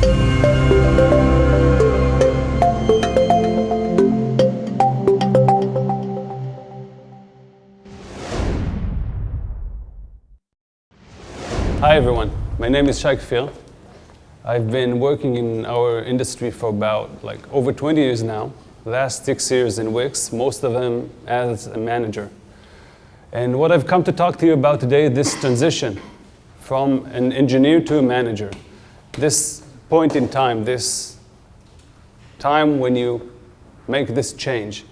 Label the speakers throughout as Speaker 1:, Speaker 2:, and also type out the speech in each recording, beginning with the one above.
Speaker 1: Hi everyone, my name is Shai Kfir. I've been working in our industry for about over 20 years now. The last 6 years in Wix, most of them as a manager. And what I've come to talk to you about today is this transition from an engineer to a manager. This point in time, this time when you make this change.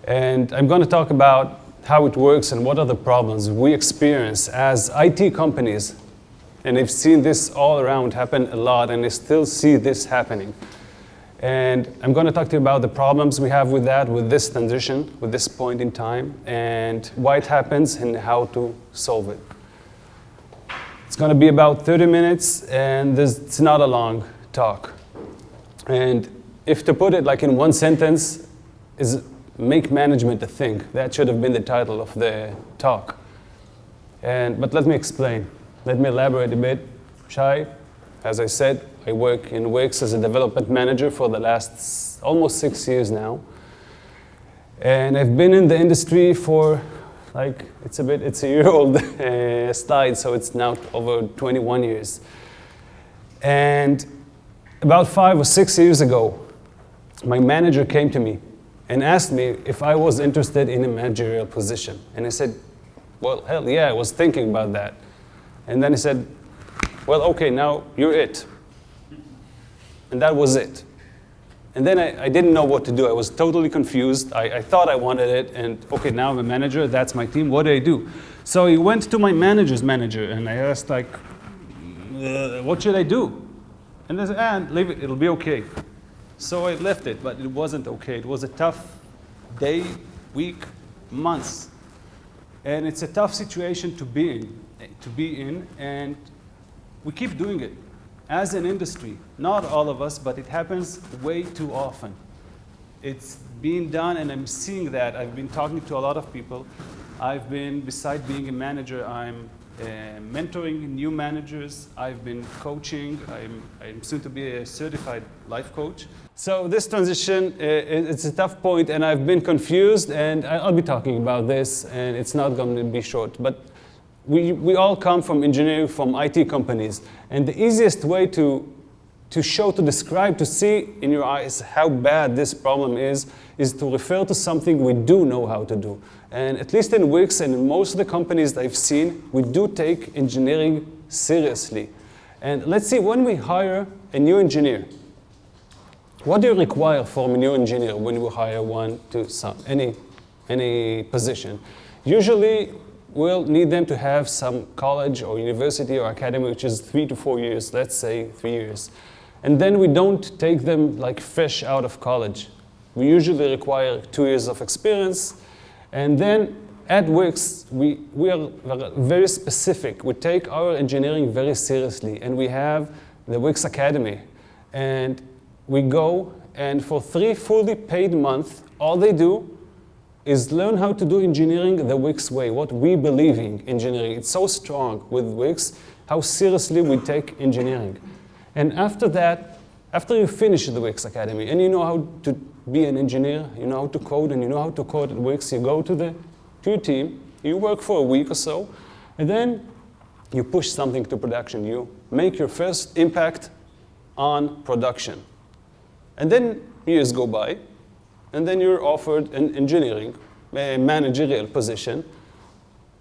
Speaker 1: And I'm going to talk about how it works and what are the problems we experience as IT companies. And I've seen this all around happen a lot, and I still see this happening. And I'm going to talk to you about the problems we have with that, with this transition, with this point in time, and why it happens and how to solve it. It's going to be about 30 minutes, and it's not a long talk. And if to put it in one sentence, is make management a thing. That should have been the title of the talk. But let me explain. Let me elaborate a bit. Shai, as I said, I work in Wix as a development manager for the last almost 6 years now. And I've been in the industry for it's a year-old slide, so it's now over 21 years. And about 5 or 6 years ago, my manager came to me and asked me if I was interested in a managerial position. And I said, well, hell yeah, I was thinking about that. And then he said, well, okay, now you're it. And that was it. And then I didn't know what to do. I was totally confused. I thought I wanted it, and okay, now I'm a manager, that's my team, what do I do? So he went to my manager's manager, and I asked, what should I do? And they said, leave it, it'll be okay. So I left it, but it wasn't okay. It was a tough day, week, months. And it's a tough situation to be in, and we keep doing it as an industry. Not all of us, but it happens way too often. It's being done, and I'm seeing that. I've been talking to a lot of people. I've been, beside being a manager, I'm mentoring new managers. I've been coaching. I'm soon to be a certified life coach. So this transition, it's a tough point, and I've been confused, and I'll be talking about this, and it's not going to be short. But we all come from engineering, from IT companies, and the easiest way to describe, to see in your eyes how bad this problem is to refer to something we do know how to do. And at least in Wix and in most of the companies that I've seen, we do take engineering seriously. And let's see, when we hire a new engineer, what do you require from a new engineer when you hire one to any position? Usually, we'll need them to have some college or university or academy, which is 3 to 4 years, let's say 3 years. And then we don't take them fresh out of college. We usually require 2 years of experience. And then at Wix, we are very specific. We take our engineering very seriously, and we have the Wix Academy. And we go, and for 3 fully paid months, all they do is learn how to do engineering the Wix way, what we believe in engineering. It's so strong with Wix, how seriously we take engineering. And after that, after you finish the Wix Academy, and you know how to be an engineer, you know how to code, and you know how to code at Wix, you go to your team, you work for a week or so, and then you push something to production. You make your first impact on production. And then years go by, and then you're offered an engineering, a managerial position.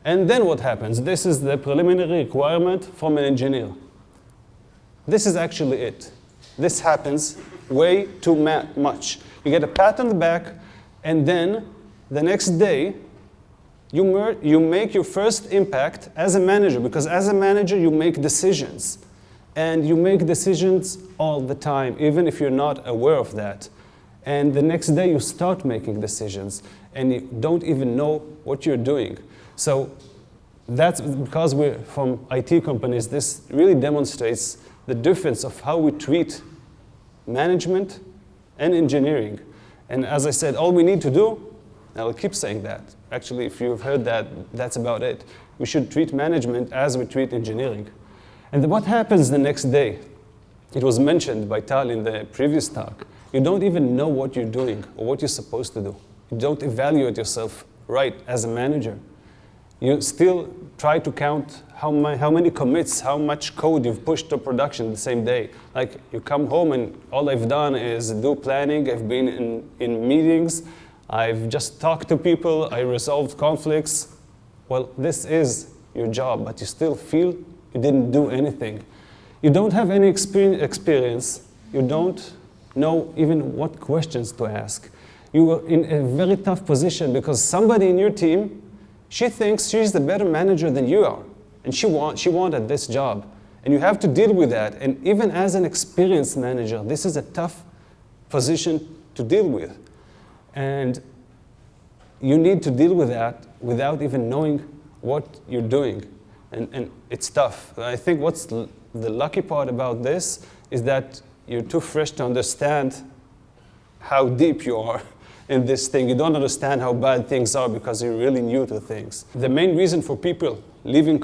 Speaker 1: And then what happens? This is the preliminary requirement from an engineer. This is actually it. This happens way too much. You get a pat on the back, and then the next day, you make your first impact as a manager, because as a manager, you make decisions. And you make decisions all the time, even if you're not aware of that. And the next day, you start making decisions, and you don't even know what you're doing. So that's because we're from IT companies. This really demonstrates the difference of how we treat management and engineering. And as I said, all we need to do, I'll keep saying that. Actually, if you've heard that, that's about it. We should treat management as we treat engineering. And what happens the next day? it was mentioned by Tal in the previous talk, you don't even know what you're doing or what you're supposed to do. You don't evaluate yourself right as a manager. You still try to count how many commits, how much code you've pushed to production the same day. Like, you come home and all I've done is do planning, I've been in meetings, I've just talked to people, I resolved conflicts. Well, this is your job, but you still feel you didn't do anything. You don't have any experience. You don't know even what questions to ask. You are in a very tough position because somebody in your team, she thinks she's the better manager than you are, and she wanted this job. And you have to deal with that. And even as an experienced manager, this is a tough position to deal with. And you need to deal with that without even knowing what you're doing. And it's tough. I think what's the lucky part about this is that you're too fresh to understand how deep you are in this thing. You don't understand how bad things are because you're really new to things. The main reason for people leaving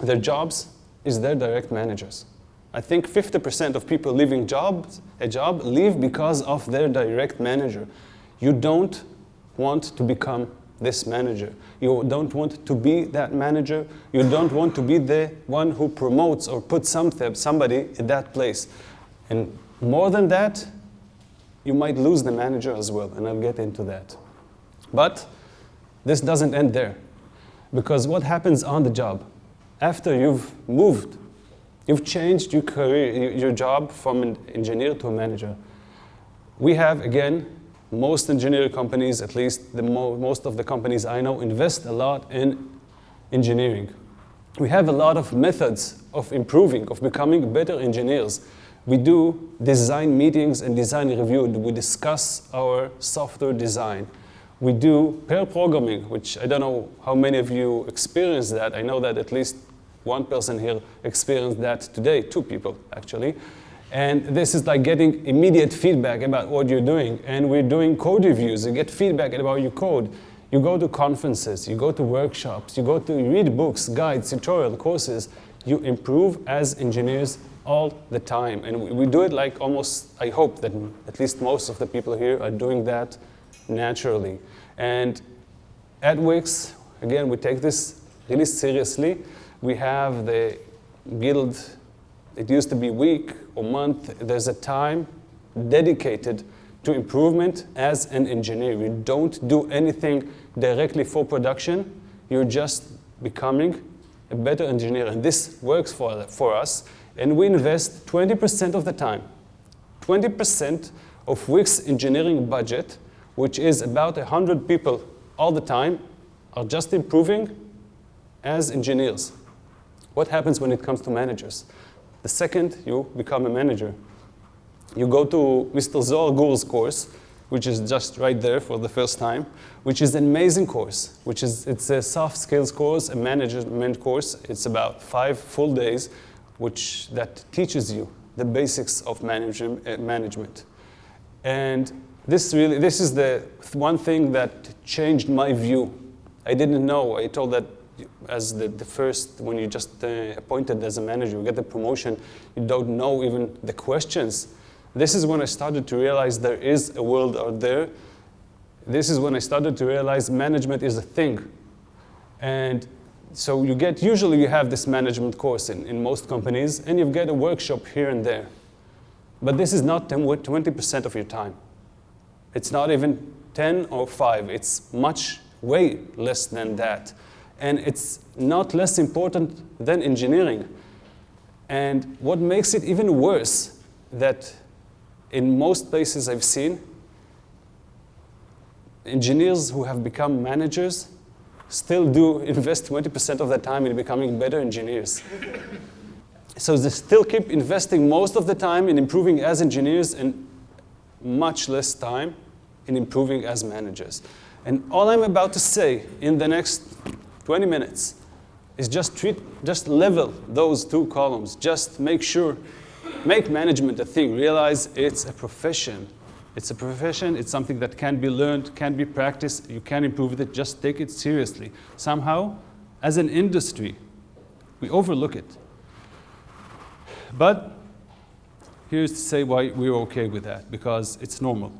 Speaker 1: their jobs is their direct managers. I think 50% of people leaving a job leave because of their direct manager. You don't want to become this manager. You don't want to be that manager. You don't want to be the one who promotes or puts somebody in that place. And more than that, you might lose the manager as well, and I'll get into that. But this doesn't end there, because what happens on the job? After you've moved, you've changed your career, your job from an engineer to a manager. We have, again, most engineering companies, at least most of the companies I know, invest a lot in engineering. We have a lot of methods of improving, of becoming better engineers. We do design meetings and design review. We discuss our software design. We do pair programming, which I don't know how many of you experience that. I know that at least one person here experienced that today, 2 people actually. And this is like getting immediate feedback about what you're doing. And we're doing code reviews. You get feedback about your code. You go to conferences, you go to workshops, you read books, guides, tutorial courses. You improve as engineers all the time. And we do it like almost, I hope that at least most of the people here are doing that naturally. And at Wix, again, we take this really seriously. We have the guild. It used to be week or month. There's a time dedicated to improvement as an engineer. You don't do anything directly for production. You're just becoming a better engineer. And this works for us. And we invest 20% of the time. 20% of Wix engineering budget, which is about 100 people all the time, are just improving as engineers. What happens when it comes to managers? The second you become a manager, you go to Mr. Zohar Gur's course, which is just right there for the first time, which is an amazing course, it's a soft skills course, a management course. It's about 5 full days, that teaches you the basics of management. And this is the one thing that changed my view. I didn't know. I told that as the first, when you just appointed as a manager, you get the promotion, you don't know even the questions. This is when I started to realize there is a world out there. This is when I started to realize management is a thing. And so usually you have this management course in most companies, and you get a workshop here and there. But this is not 20% of your time. It's not even 10 or 5. It's way less than that. And it's not less important than engineering. And what makes it even worse, that in most places I've seen, engineers who have become managers still do invest 20% of their time in becoming better engineers. So they still keep investing most of the time in improving as engineers and much less time in improving as managers. And all I'm about to say in the next 20 minutes is just level those 2 columns. Just make management a thing. Realize it's a profession. It's a profession. It's something that can be learned, can be practiced. You can improve it. Just take it seriously. Somehow, as an industry, we overlook it. But here's to say why we're okay with that, because it's normal.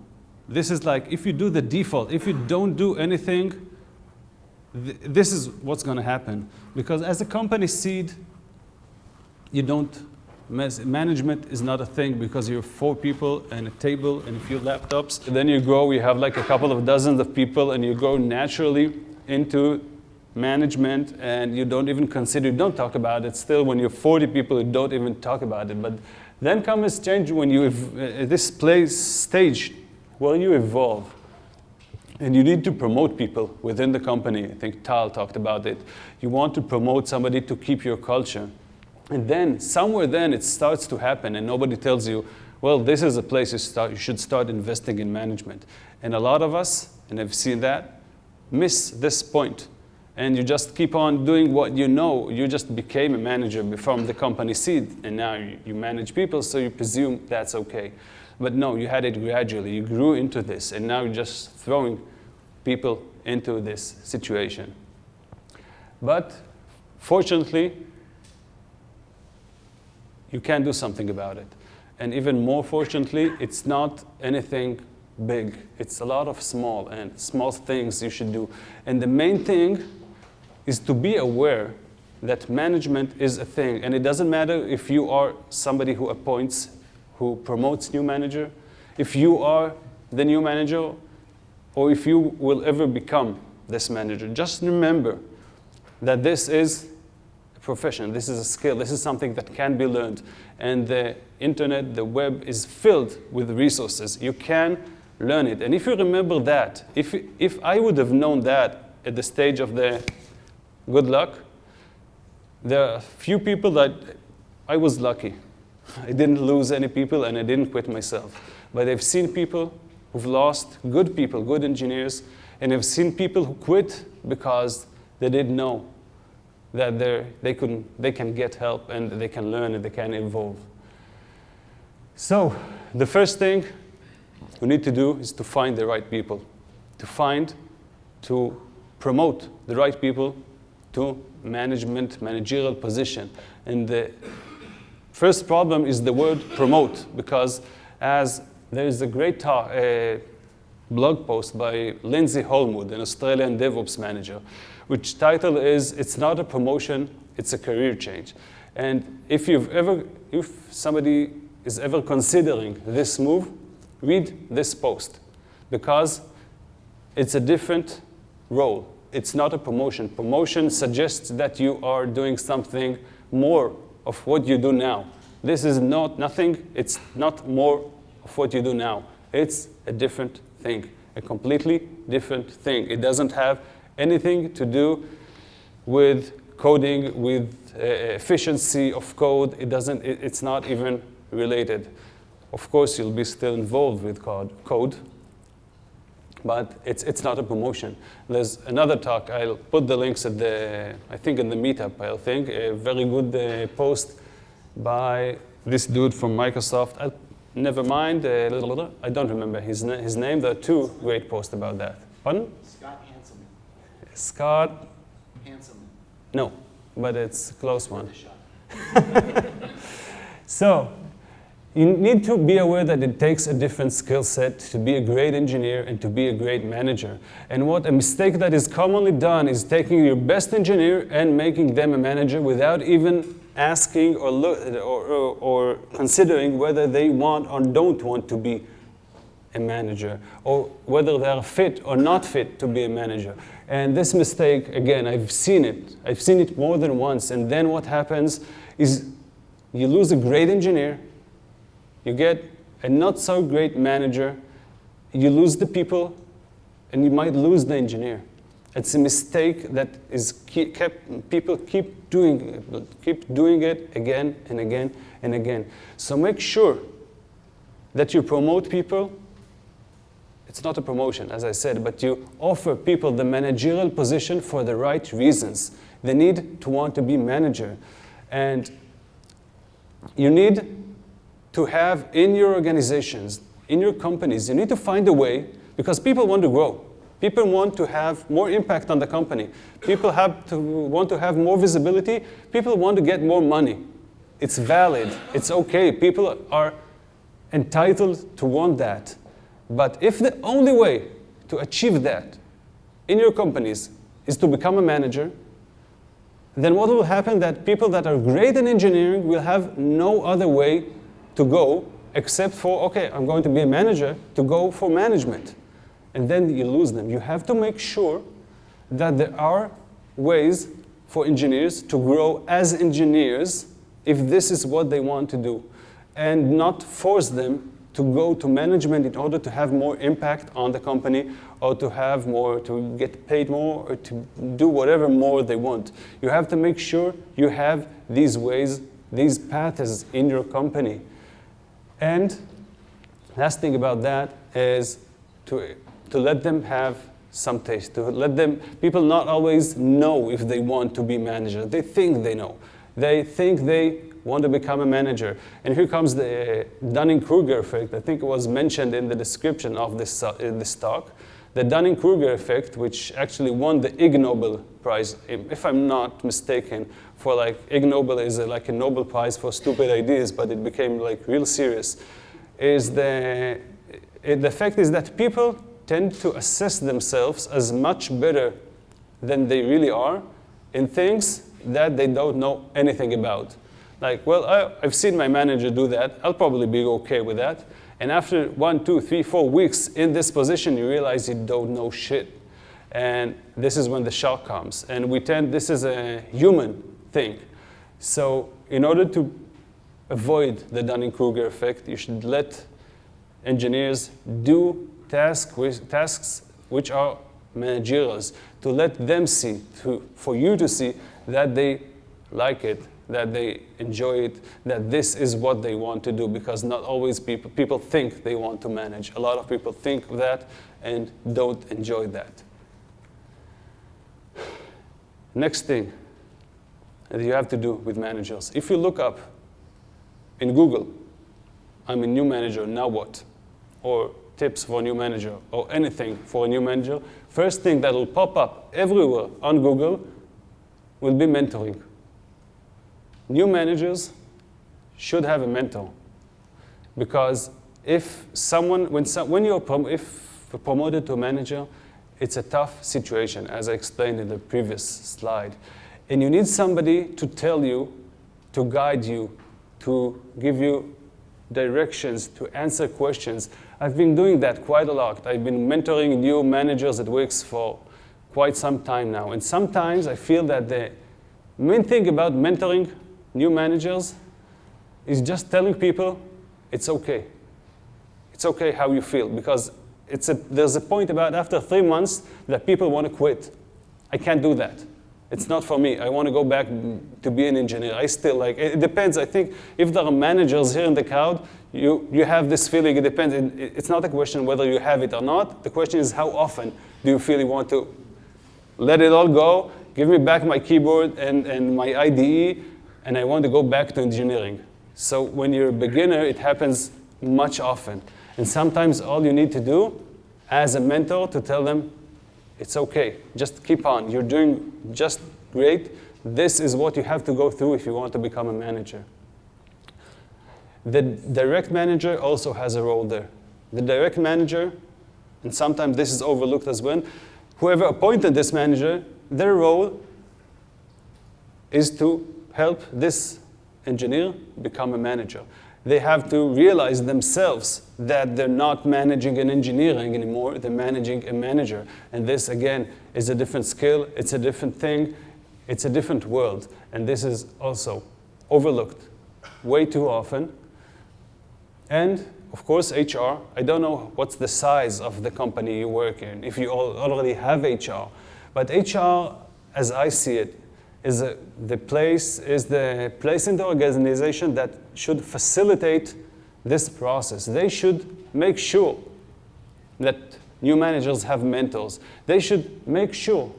Speaker 1: This is like, if you do the default, if you don't do anything, this is what's going to happen. Because as a company seed, you don't, management is not a thing, because you're 4 people and a table and a few laptops. And then you grow, you have like a couple of dozens of people, and you go naturally into management, and you don't even consider, you don't talk about it. Still, when you're 40 people, you don't even talk about it. But then comes change when you, this stage where you evolve. And you need to promote people within the company. I think Tal talked about it. You want to promote somebody to keep your culture. And then, somewhere then, it starts to happen, and nobody tells you, well, this is a place you should start investing in management. And a lot of us, and I've seen that, miss this point. And you just keep on doing what you know. You just became a manager from the company seed, and now you manage people, so you presume that's okay. But no, you had it gradually. You grew into this, and now you're just throwing people into this situation. But fortunately, you can do something about it. And even more fortunately, it's not anything big. It's a lot of small things you should do. And the main thing is to be aware that management is a thing. And it doesn't matter if you are somebody who appoints, who promotes new manager, if you are the new manager, or if you will ever become this manager. Just remember that this is a profession, this is a skill, this is something that can be learned. And the internet, the web is filled with resources. You can learn it. And if you remember that, if I would have known that at the stage of the good luck, there are a few people that I was lucky. I didn't lose any people, and I didn't quit myself. But I've seen people who've lost good people, good engineers, and I've seen people who quit because they didn't know that they can get help, and they can learn, and they can evolve. So the first thing we need to do is to find the right people, to promote the right people to managerial position. And the first problem is the word promote, because as there is a great blog post by Lindsay Holmwood, an Australian DevOps manager, which title is, "It's not a promotion, it's a career change." And if somebody is ever considering this move, read this post, because it's a different role. It's not a promotion. Promotion suggests that you are doing something more of what you do now. This is nothing, it's not more of what you do now. It's a different thing, a completely different thing. It doesn't have anything to do with coding, with efficiency of code. It's not even related. Of course, you'll be still involved with code, but it's not a promotion. There's another talk. I'll put the links at I think in the meetup, a very good post by this dude from Microsoft. Never mind, I don't remember his name. There are 2 great posts about that. Pardon?
Speaker 2: Scott Hanselman.
Speaker 1: Scott?
Speaker 2: Hanselman.
Speaker 1: No, but it's a close one. So, you need to be aware that it takes a different skill set to be a great engineer and to be a great manager. And what a mistake that is commonly done is taking your best engineer and making them a manager without even asking or considering whether they want or don't want to be a manager, or whether they are fit or not fit to be a manager. And this mistake, again, I've seen it more than once. And then what happens is you lose a great engineer, you get a not so great manager, you lose the people, and you might lose the engineer. It's a mistake that people keep doing it again and again and again. So make sure that you promote people. It's not a promotion, as I said, but you offer people the managerial position for the right reasons. They need to want to be manager. And you need to have in your organizations, in your companies, you need to find a way, because people want to grow. People want to have more impact on the company. People want to have more visibility. People want to get more money. It's valid. It's okay. People are entitled to want that. But if the only way to achieve that in your companies is to become a manager, then what will happen that people that are great in engineering will have no other way to go except for, okay, I'm going to be a manager, to go for management. And then you lose them. You have to make sure that there are ways for engineers to grow as engineers if this is what they want to do, and not force them to go to management in order to have more impact on the company, or to have more, to get paid more, or to do whatever more they want. You have to make sure you have these ways, these paths in your company. And last thing about that is to let them have some taste, to let them, people not always know if they want to be manager. They think they know. They think they want to become a manager. And here comes the Dunning-Kruger effect. I think it was mentioned in the description of this talk. The Dunning-Kruger effect, which actually won the Ig Nobel Prize, if I'm not mistaken, for like Ig Nobel is like a Nobel Prize for stupid ideas, but it became like real serious, is the effect is that people tend to assess themselves as much better than they really are in things that they don't know anything about. Like, well, I've seen my manager do that. I'll probably be okay with that. And after 1, 2, 3, 4 weeks in this position, you realize you don't know shit. And this is when the shock comes. And this is a human thing. So in order to avoid the Dunning-Kruger effect, you should let engineers do tasks which are managerials, to let them see, for you to see that they like it, that they enjoy it, that this is what they want to do, because not always people think they want to manage. A lot of people think that and don't enjoy that. Next thing that you have to do with managers. If you look up in Google, I'm a new manager, now what? Or tips for a new manager, or anything for a new manager, first thing that will pop up everywhere on Google will be mentoring. New managers should have a mentor, because if when you're promoted to a manager, it's a tough situation, as I explained in the previous slide. And you need somebody to tell you, to guide you, to give you directions, to answer questions. I've been doing that quite a lot. I've been mentoring new managers at Wix for quite some time now. And sometimes I feel that the main thing about mentoring new managers is just telling people it's okay. It's okay how you feel, because there's a point about after 3 months that people want to quit. I can't do that. It's not for me. I want to go back to be an engineer. I still like, it depends. I think if there are managers here in the crowd, you have this feeling. It depends. It's not a question whether you have it or not. The question is how often do you feel you want to let it all go, give me back my keyboard and my IDE, and I want to go back to engineering. So when you're a beginner, it happens much often. And sometimes all you need to do as a mentor to tell them, it's okay, just keep on. You're doing just great. This is what you have to go through if you want to become a manager. The direct manager also has a role there. The direct manager, and sometimes this is overlooked as well, whoever appointed this manager, their role is to help this engineer become a manager. They have to realize themselves that they're not managing an engineering anymore, they're managing a manager. And this, again, is a different skill, it's a different thing, it's a different world. And this is also overlooked way too often. And, of course, HR. I don't know what's the size of the company you work in, if you already have HR. But HR, as I see it, is the place in the organization that should facilitate this process. They should make sure that new managers have mentors. They should make sure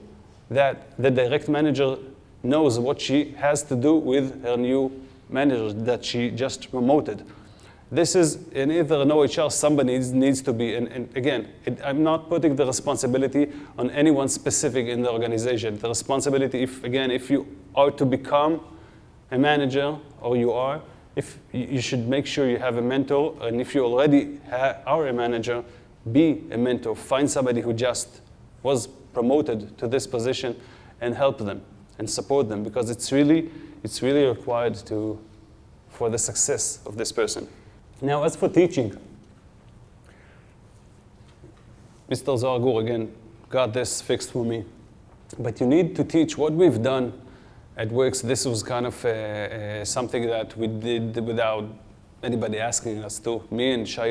Speaker 1: that the direct manager knows what she has to do with her new manager that she just promoted. This is, in either no HR, somebody needs to be, and again, I'm not putting the responsibility on anyone specific in the organization. The responsibility, if you are to become a manager, or you are, if you should make sure you have a mentor, and if you already are a manager, be a mentor. Find somebody who just was promoted to this position and help them and support them, because it's really required for the success of this person. Now, as for teaching, Mr. Zargur, again, got this fixed for me. But you need to teach what we've done at Wix. This was kind of something that we did without anybody asking us to. Me and Shai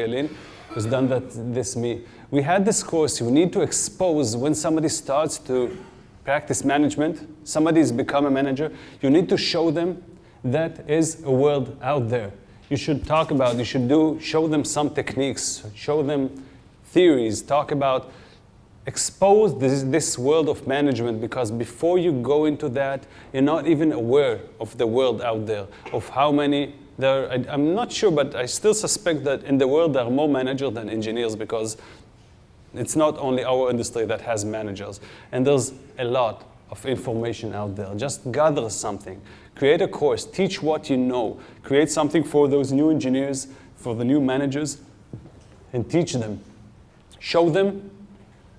Speaker 1: has done this. We had this course. You need to expose when somebody starts to practice management, somebody's become a manager, you need to show them that is a world out there. You should talk about, show them some techniques, show them theories, talk about, expose this world of management, because before you go into that, you're not even aware of the world out there, of how many there are. I'm not sure, but I still suspect that in the world there are more managers than engineers, because it's not only our industry that has managers. And there's a lot of information out there. Just gather something. Create a course. Teach what you know. Create something for those new engineers, for the new managers, and teach them. Show them.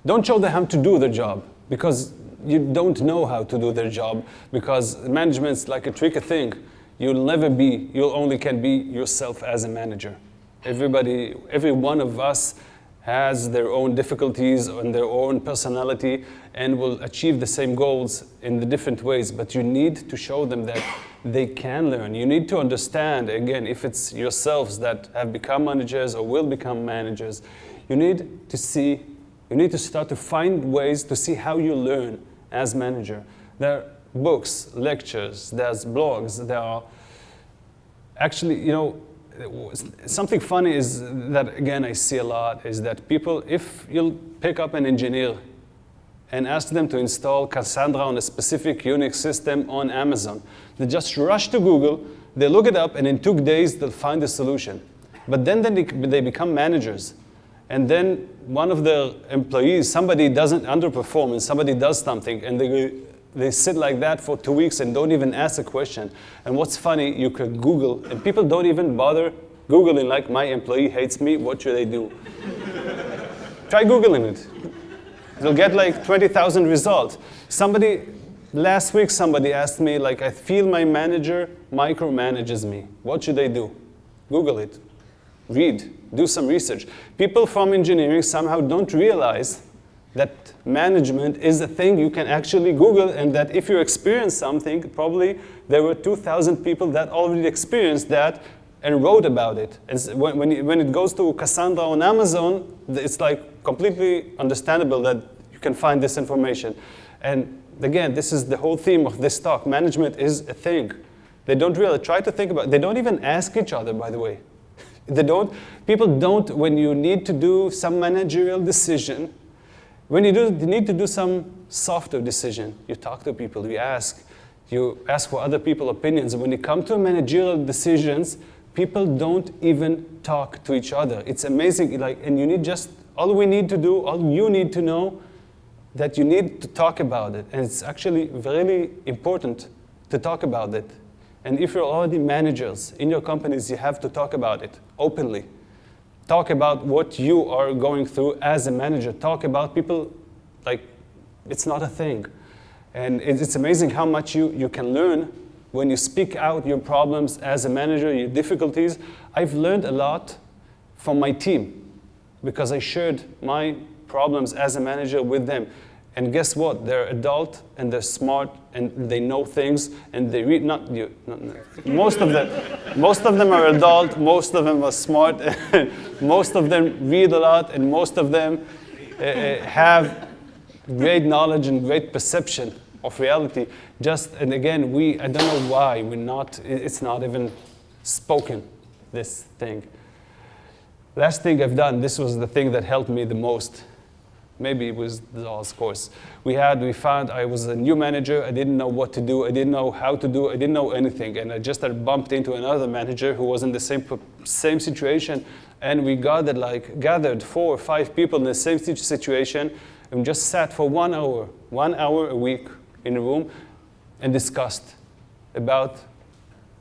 Speaker 1: Don't show them how to do their job, because you don't know how to do their job, because management's like a tricky thing. You only can be yourself as a manager. Every one of us has their own difficulties and their own personality and will achieve the same goals in the different ways, but you need to show them that they can learn. You need to understand, again, if it's yourselves that have become managers or will become managers, you need to start to find ways to see how you learn as manager. There are books, lectures, there's blogs, there are actually, something funny is that, again, I see a lot, is that people, if you'll pick up an engineer and ask them to install Cassandra on a specific Unix system on Amazon, they just rush to Google, they look it up, and in 2 days they'll find the solution. But then they become managers. And then one of their employees, somebody doesn't underperform and somebody does something, and they sit like that for 2 weeks and don't even ask a question. And what's funny, you could Google, and people don't even bother Googling, like, my employee hates me, what should I do? Try Googling it. You'll get like 20,000 results. Last week somebody asked me, like, I feel my manager micromanages me. What should I do? Google it. Read. Do some research. People from engineering somehow don't realize that management is a thing you can actually Google, and that if you experience something, probably there were 2,000 people that already experienced that and wrote about it. And when it goes to Cassandra on Amazon, it's like completely understandable that you can find this information. And again, this is the whole theme of this talk. Management is a thing. They don't really try to think about it. They don't even ask each other, by the way. People don't, when you need to do some managerial decision, when you need to do some softer decision, you talk to people, you ask for other people's opinions. When you come to managerial decisions, people don't even talk to each other. It's amazing, and you need all you need to know, that you need to talk about it. And it's actually really important to talk about it. And if you're already managers in your companies, you have to talk about it openly. Talk about what you are going through as a manager. Talk about people like it's not a thing. And it's amazing how much you can learn when you speak out your problems as a manager, your difficulties. I've learned a lot from my team because I shared my problems as a manager with them. And guess what? They're adult and they're smart and they know things and they read. Most of them are adult. Most of them are smart. Most of them read a lot, and most of them have great knowledge and great perception of reality. And again, I don't know why it's not even spoken, this thing. Last thing I've done, this was the thing that helped me the most. Maybe it was the last course. We found I was a new manager. I didn't know what to do. I didn't know how to do. I didn't know anything. And I just had bumped into another manager who was in the same situation. And we gathered 4 or 5 people in the same situation and just sat for 1 hour a week in a room and discussed about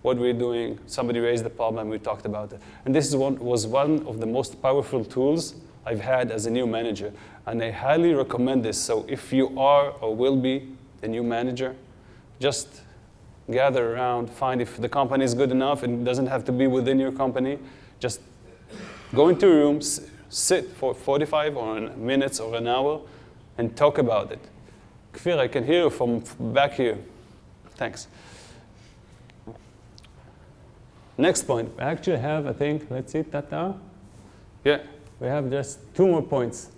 Speaker 1: what we're doing. Somebody raised the problem, we talked about it. And this was one of the most powerful tools I've had as a new manager. And I highly recommend this. So if you are or will be the new manager, just gather around, find if the company is good enough, and it doesn't have to be within your company. Just go into a room, sit for 45 minutes or an hour, and talk about it. Kfir, I can hear you from back here. Thanks. Next point. We actually have, I think, let's see, Tata. Yeah, we have just 2 more points.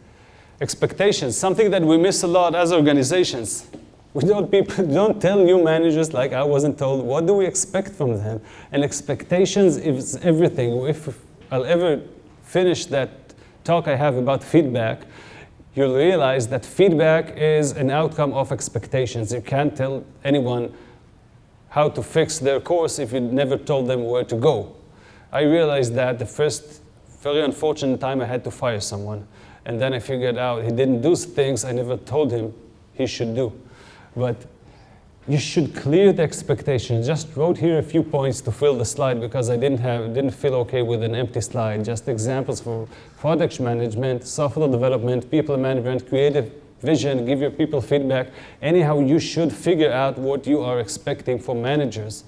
Speaker 1: Expectations, something that we miss a lot as organizations. People don't tell new managers, like I wasn't told, what do we expect from them? And expectations is everything. If I'll ever finish that talk I have about feedback, you'll realize that feedback is an outcome of expectations. You can't tell anyone how to fix their course if you never told them where to go. I realized that the first very unfortunate time I had to fire someone. And then I figured out he didn't do things I never told him he should do. But you should clear the expectations. Just wrote here a few points to fill the slide because I didn't feel okay with an empty slide. Just examples for product management, software development, people management, creative vision, give your people feedback. Anyhow, you should figure out what you are expecting from managers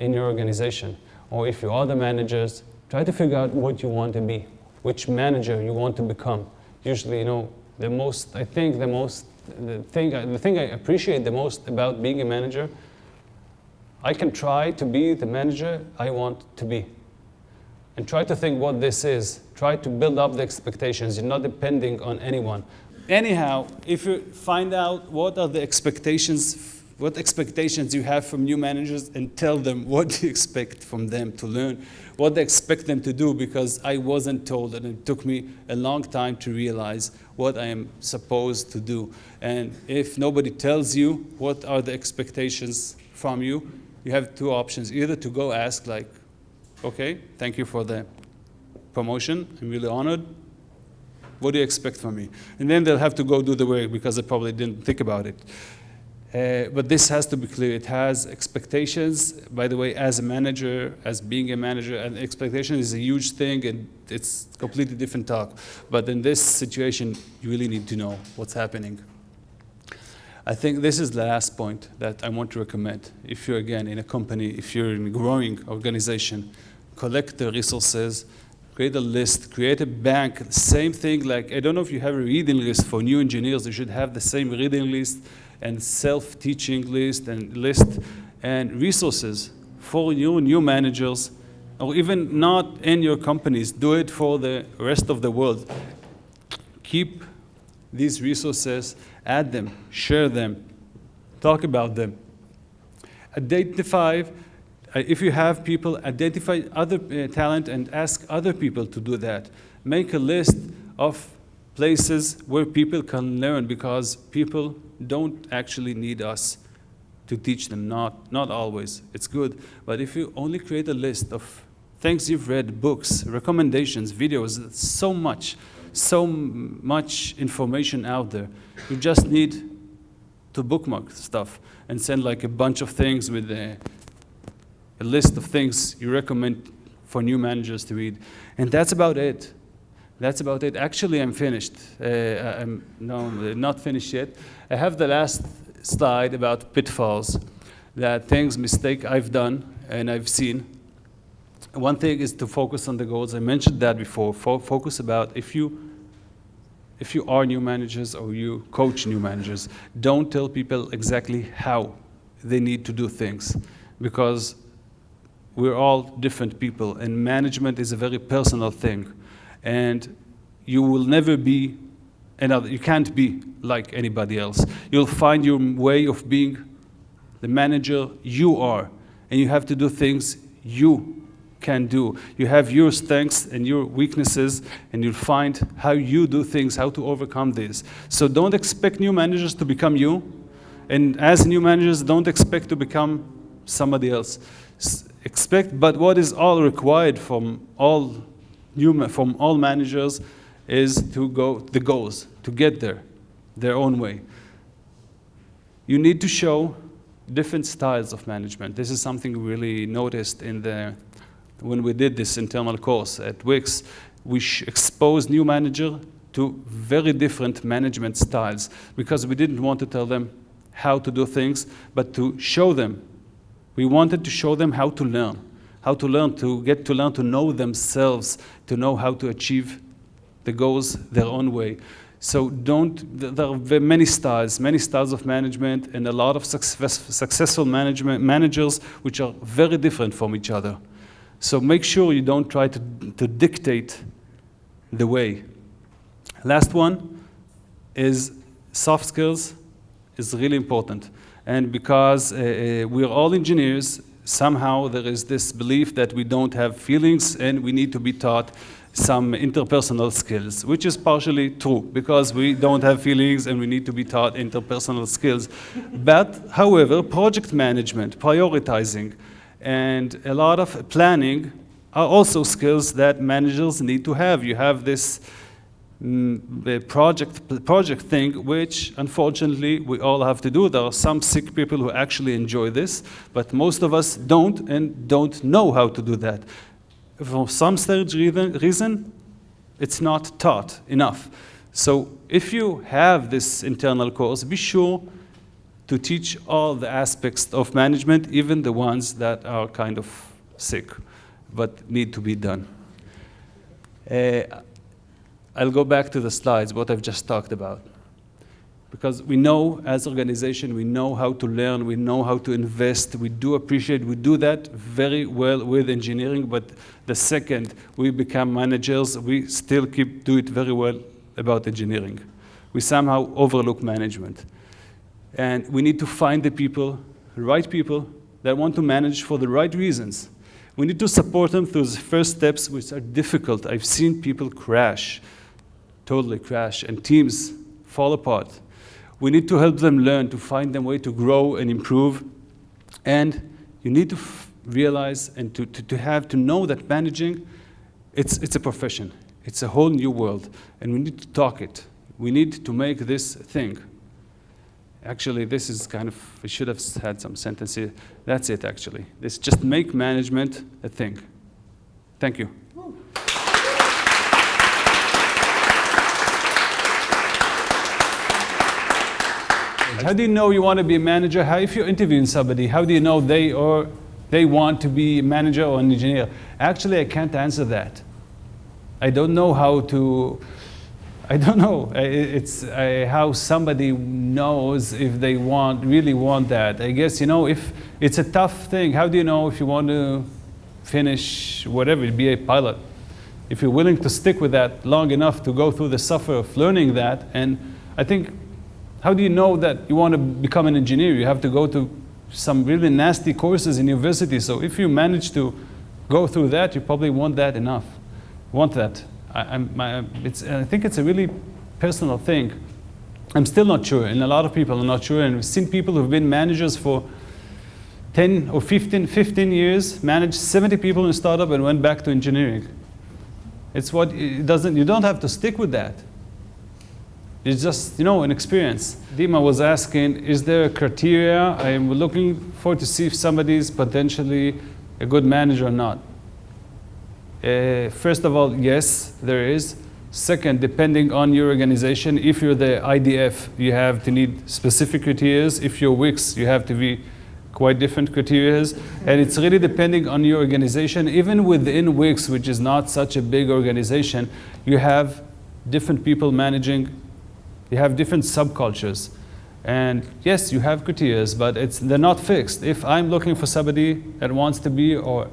Speaker 1: in your organization. Or if you are the managers, try to figure out what you want to be, which manager you want to become. Usually, the thing I appreciate the most about being a manager, I can try to be the manager I want to be. And try to think what this is. Try to build up the expectations. You're not depending on anyone. Anyhow, if you find out what expectations you have from new managers, and tell them what you expect from them to learn, what they expect them to do, because I wasn't told, and it took me a long time to realize what I am supposed to do. And if nobody tells you what are the expectations from you, you have 2 options. Either to go ask, like, okay, thank you for the promotion, I'm really honored. What do you expect from me? And then they'll have to go do the work because they probably didn't think about it. But this has to be clear. It has expectations. By the way, as a manager, as being a manager, and expectation is a huge thing, and it's completely different talk. But in this situation, you really need to know what's happening. I think this is the last point that I want to recommend. If you're, again, in a company, if you're in a growing organization, collect the resources, create a list, create a bank. Same thing, like, I don't know if you have a reading list for new engineers. You should have the same reading list and self-teaching list and resources for new managers, or even not in your companies. Do it for the rest of the world. Keep these resources, add them, share them, talk about them. Identify, if you have people, identify other talent and ask other people to do that. Make a list of places where people can learn, because people don't actually need us to teach them, not always. It's good, but if you only create a list of things you've read, books, recommendations, videos, so much information out there. You just need to bookmark stuff and send like a bunch of things with a list of things you recommend for new managers to read. And that's about it. That's about it. Actually, I'm finished. I'm not finished yet. I have the last slide about pitfalls, mistake I've done and I've seen. One thing is to focus on the goals. I mentioned that before. Focus about if you are new managers or you coach new managers, don't tell people exactly how they need to do things, because we're all different people, and management is a very personal thing. And you will never be another, you can't be like anybody else. You'll find your way of being the manager you are, and you have to do things you can do. You have your strengths and your weaknesses, and you'll find how you do things, how to overcome this. So don't expect new managers to become you, and as new managers, don't expect to become somebody else. But what is all required from all managers is to go the goals, to get there, their own way. You need to show different styles of management. This is something we really noticed when we did this internal course at Wix. We exposed new manager to very different management styles because we didn't want to tell them how to do things, but to show them. We wanted to show them how to learn, to get to learn to know themselves, to know how to achieve the goals their own way. So there are many styles of management, and a lot of successful managers which are very different from each other. So make sure you don't try to dictate the way. Last one is soft skills is really important. And because we're all engineers, somehow there is this belief that we don't have feelings and we need to be taught some interpersonal skills, which is partially true because we don't have feelings and we need to be taught interpersonal skills. But however, project management, prioritizing, and a lot of planning are also skills that managers need to have. You have this project thing, which unfortunately we all have to do. There are some sick people who actually enjoy this, but most of us don't and don't know how to do that. For some strange reason, it's not taught enough. So if you have this internal course, be sure to teach all the aspects of management, even the ones that are kind of sick, but need to be done. I'll go back to the slides, what I've just talked about. Because we know, as organization, we know how to learn, we know how to invest, we do that very well with engineering, but the second we become managers, we still do it very well about engineering. We somehow overlook management. And we need to find the right people that want to manage for the right reasons. We need to support them through the first steps, which are difficult. I've seen people totally crash, and teams fall apart. We need to help them learn, to find them a way to grow and improve. And you need to realize and to know that managing, it's a profession. It's a whole new world, and we need to talk it. We need to make this thing. Actually, this is kind of, I should have had some sentence here. That's it, actually. This just make management a thing. Thank you. How do you know you want to be a manager? If you're interviewing somebody, how do you know they want to be a manager or an engineer? Actually, I can't answer that. I don't know how to. I don't know. It's how somebody knows if they really want that. I guess, if it's a tough thing, how do you know if you want to finish whatever, be a pilot? If you're willing to stick with that long enough to go through the suffer of learning that, and I think, how do you know that you want to become an engineer? You have to go to some really nasty courses in university. So if you manage to go through that, you probably want that enough. Want that. I think it's a really personal thing. I'm still not sure, and a lot of people are not sure. And we've seen people who've been managers for 10 or 15 years, managed 70 people in a startup and went back to engineering. You don't have to stick with that. It's just, an experience. Dima was asking, is there a criteria I'm looking for to see if somebody is potentially a good manager or not? First of all, yes, there is. Second, depending on your organization, if you're the IDF, you have to need specific criteria. If you're Wix, you have to be quite different criteria. And it's really depending on your organization. Even within Wix, which is not such a big organization, you have different people managing. You have different subcultures. And yes, you have criteria, but they're not fixed. If I'm looking for somebody that wants to be or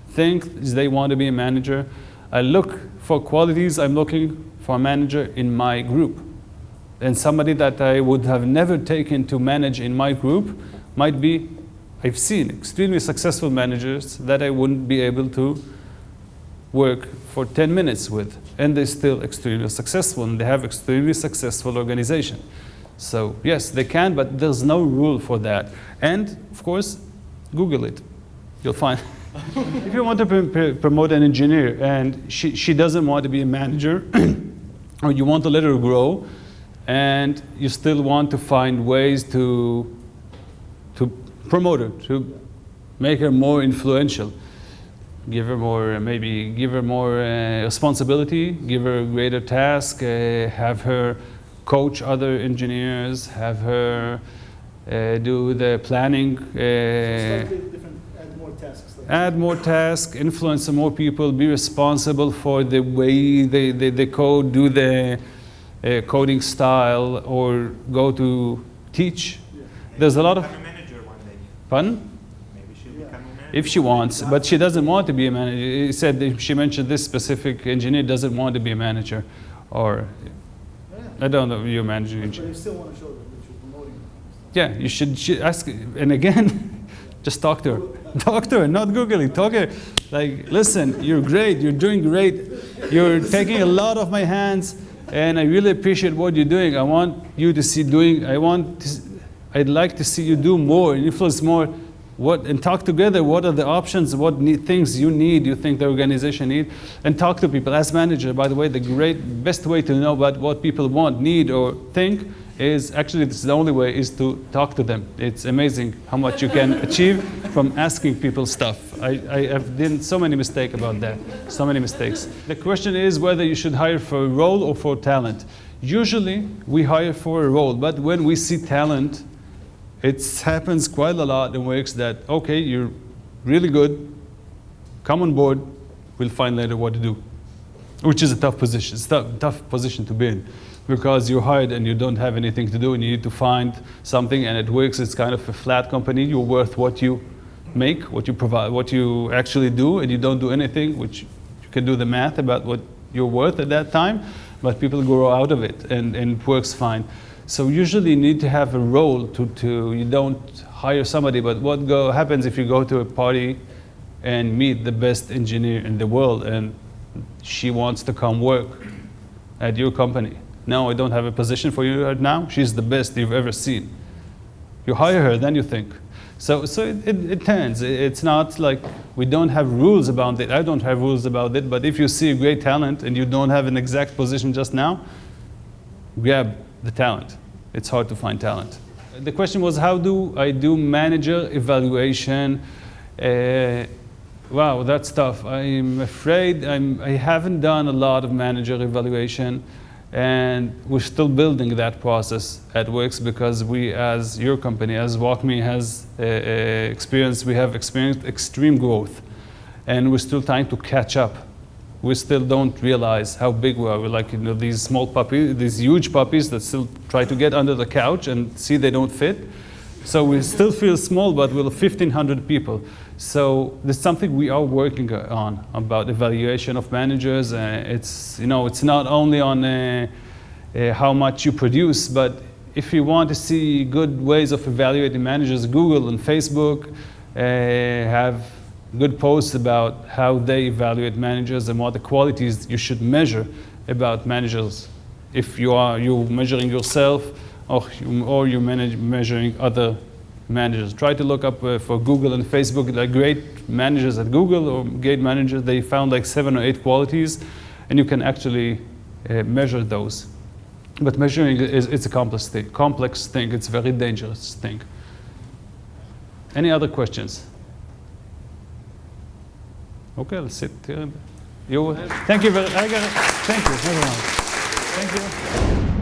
Speaker 1: think they want to be a manager, I look for qualities. I'm looking for a manager in my group. And somebody that I would have never taken to manage in my group might be, I've seen extremely successful managers that I wouldn't be able to work for 10 minutes with. And they're still extremely successful, and they have extremely successful organization. So yes, they can, but there's no rule for that. And of course, Google it. You'll find. If you want to promote an engineer and she doesn't want to be a manager, or you want to let her grow, and you still want to find ways to promote her, to make her more influential. Give her more, maybe give her more responsibility, give her a greater task, have her coach other engineers, have her do the planning.
Speaker 3: Slightly different, add more tasks.
Speaker 1: Add more tasks, influence more people, be responsible for the way they code, do the coding style, or go to teach.
Speaker 3: Yeah.
Speaker 1: There's a lot of...
Speaker 4: Become a manager one day.
Speaker 1: Pardon?
Speaker 4: Maybe she'll become a manager.
Speaker 1: If she wants, but she doesn't want to be a manager. He said, she mentioned this specific engineer doesn't want to be a manager, or I don't know, you're managing
Speaker 3: But
Speaker 1: engineer.
Speaker 3: you still want to show that you're promoting.
Speaker 1: Yeah, you should ask, and again, just talk to her. Talk to her, not Google it. Talk to her. Like, listen, you're great, you're doing great. You're taking a lot of my hands, and I really appreciate what you're doing. I want you to see doing, I'd like to see you do more, influence more. And talk together, what are the options, what things you think the organization need, and talk to people. As manager, by the way, the best way to know about what people want, need, or think is, actually this is the only way, is to talk to them. It's amazing how much you can achieve from asking people stuff. I have done so many mistakes about that, so many mistakes. The question is whether you should hire for a role or for talent. Usually we hire for a role, but when we see talent, it happens quite a lot in works that, okay, you're really good, come on board, we'll find later what to do. Which is a tough position. It's a tough position to be in, because you're hired and you don't have anything to do and you need to find something, and it works. It's kind of a flat company. You're worth what you make, what you provide, what you actually do, and you don't do anything, which you can do the math about what you're worth at that time, but people grow out of it and it works fine. So usually you need to have a role you don't hire somebody, but what happens if you go to a party and meet the best engineer in the world and she wants to come work at your company? No, I don't have a position for you right now. She's the best you've ever seen. You hire her, then you think. So it turns. It's not like we don't have rules about it. I don't have rules about it, but if you see a great talent and you don't have an exact position just now, grab the talent. It's hard to find talent. The question was, how do I do manager evaluation? Wow, that's tough. I'm afraid I haven't done a lot of manager evaluation, and we're still building that process at Wix, because we, as your company, as WalkMe has experienced, we have experienced extreme growth, and we're still trying to catch up. We still don't realize how big we are. We're like, these small puppies, these huge puppies that still try to get under the couch and see they don't fit. So we still feel small, but we're 1,500 people. So there's something we are working on about evaluation of managers. It's not only on how much you produce, but if you want to see good ways of evaluating managers, Google and Facebook have good posts about how they evaluate managers and what the qualities you should measure about managers. If you're measuring yourself or you're measuring other managers. Try to look up for Google and Facebook, like great managers at Google or great managers. They found like 7 or 8 qualities, and you can actually measure those. But measuring it's a complex thing. It's a very dangerous thing. Any other questions? Okay, let's sit here. Thank you very much. Thank you, everyone. Thank you.